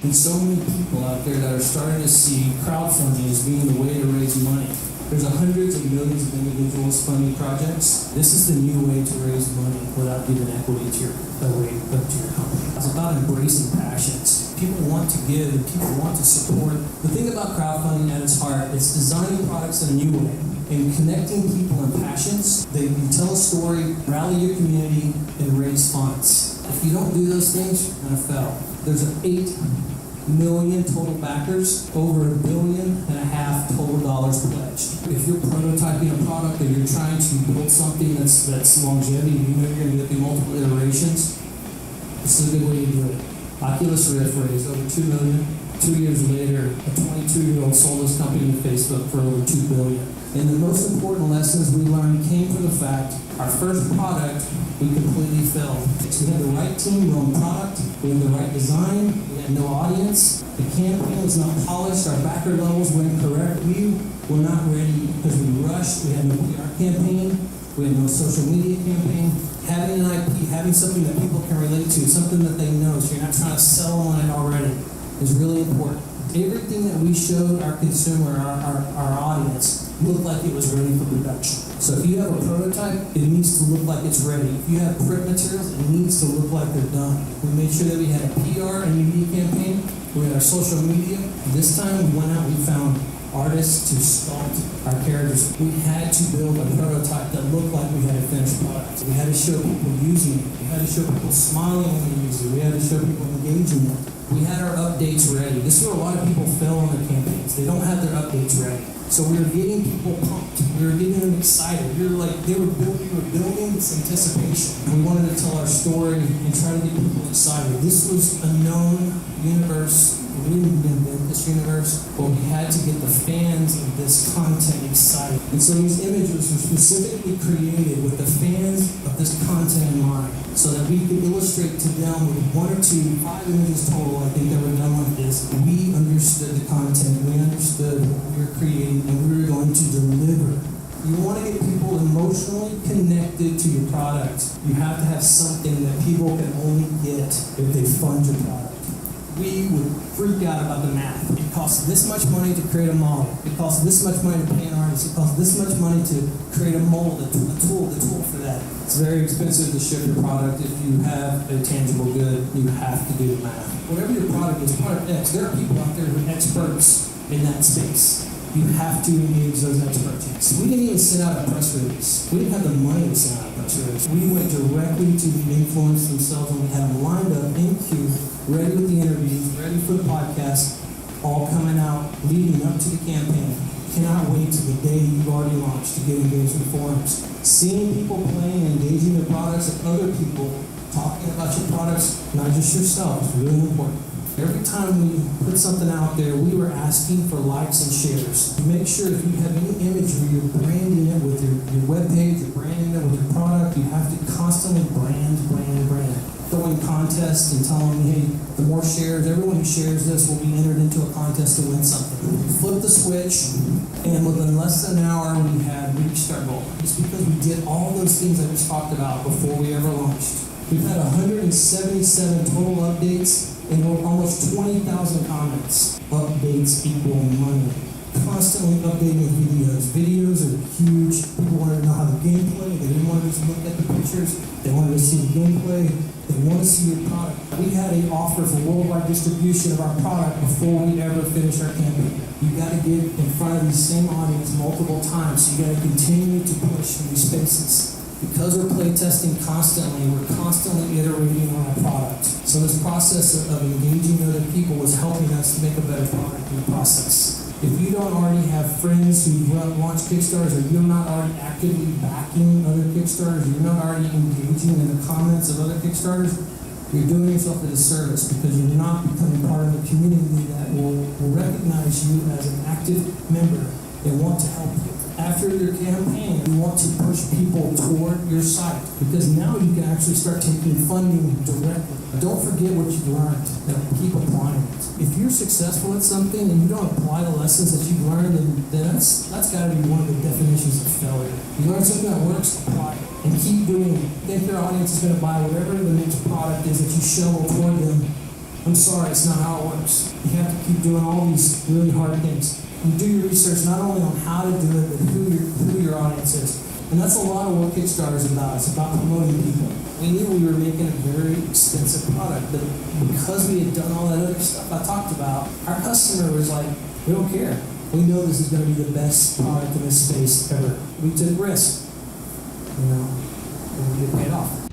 and so many people out there that are starting to see crowdfunding as being the way to raise money. There's hundreds of millions of individuals funding projects. This is the new way to raise money without giving equity to your company. It's about embracing passions. People want to give and people want to support. The thing about crowdfunding at its heart is designing products in a new way and connecting people and passions. They can tell a story, rally your community, and raise funds. If you don't do those things, you're going to fail. There's 8 million total backers, over $1.5 billion total dollars pledged. If you're prototyping a product or you're trying to build something that's longevity, you know you're going to get through multiple iterations, this is a good way to do it. Oculus Rift raised over $2 million. 2 years later, a 22-year-old sold his company to Facebook for over $2 billion. And the most important lessons we learned came from the fact our first product, we completely failed. We had the right team, the right product, we had the right design, we had no audience, the campaign was not polished, our backer levels were incorrect. We were not ready because we rushed, we had no PR campaign, we had no social media campaign. Having an IP, having something that people can relate to, something that they know, so you're not trying to sell on it already, is really important. Everything that we showed our consumer, our audience, looked like it was ready for production. So if you have a prototype, it needs to look like it's ready. If you have print materials, it needs to look like they're done. We made sure that we had a PR and media campaign. We had our social media. This time we went out, we found artists to sculpt our characters. We had to build a prototype that looked like we had a finished product. We had to show people using it. We had to show people smiling when they used it. We had to show people engaging it. We had our updates ready. This is where a lot of people fail on their campaigns. They don't have their updates ready. So we were getting people pumped. We were getting them excited. We were building this anticipation. We wanted to tell our story and try to get people excited. This was a known universe. We didn't invent this universe, but we had to get the fans of this content excited. And so these images were specifically created with the fans of this content in mind, so that we could illustrate to them with 1 or 2, 5 images total, I think, that were done like this. We understood the content, we understood what we were creating, and we were going to deliver. You want to get people emotionally connected to your product. You have to have something that people can only get if they fund your product. We would freak out about the math. It costs this much money to create a model. It costs this much money to pay an artist. It costs this much money to create a mold, the tool for that. It's very expensive to ship your product. If you have a tangible good, you have to do the math. Whatever your product is, product X, there are people out there who are experts in that space. You have to engage those experts. So we didn't even send out a press release. We didn't have the money to send out a press release. We went directly to the influencers themselves, and we had them lined up in queue, ready with the interviews, ready for the podcast, all coming out, leading up to the campaign. Cannot wait till the day you've already launched to get engaged in forums. Seeing people playing and engaging their products and other people talking about your products, not just yourself, is really important. Every time we put something out there, we were asking for likes and shares. Make sure if you have any imagery, you're branding it with your webpage, you're branding it with your product. You have to constantly brand. Throwing contests and telling me, hey, the more shares, everyone who shares this will be entered into a contest to win something. We flipped the switch, and within less than an hour, we had reached our goal. It's because we did all those things I just talked about before we ever launched. We've had 177 total updates and almost 20,000 comments. Updates equal money. Constantly updating videos. Videos are huge. People wanted to know how the gameplay. They didn't want to just look at the pictures. They wanted to see the gameplay. They want to see your product. We had an offer for worldwide distribution of our product before we ever finished our campaign. You got to get in front of the same audience multiple times. So you got to continue to push in these spaces. Because we're play testing constantly, we're constantly iterating on our product. So this process of engaging other people was helping us make a better product in the process. If you don't already have friends who launch Kickstarters, or you're not already actively backing other Kickstarters, you're not already engaging in the comments of other Kickstarters, you're doing yourself a disservice because you're not becoming part of a community that will recognize you as an active member and want to help you. After your campaign, you want to push people toward your site because now you can actually start taking funding directly. Don't forget what you've learned and keep applying it. If you're successful at something and you don't apply the lessons that you've learned, then that's got to be one of the definitions of failure. You learn something that works, apply it, and keep doing it. Think your audience is going to buy whatever the next product is that you show toward them. I'm sorry, it's not how it works. You have to keep doing all these really hard things. You do your research not only on how to do it, but who your audience is. And that's a lot of what Kickstarter is about. It's about promoting people. We knew we were making a very expensive product, but because we had done all that other stuff I talked about, our customer was like, we don't care. We know this is going to be the best product in this space ever. We took risk, and we get paid off.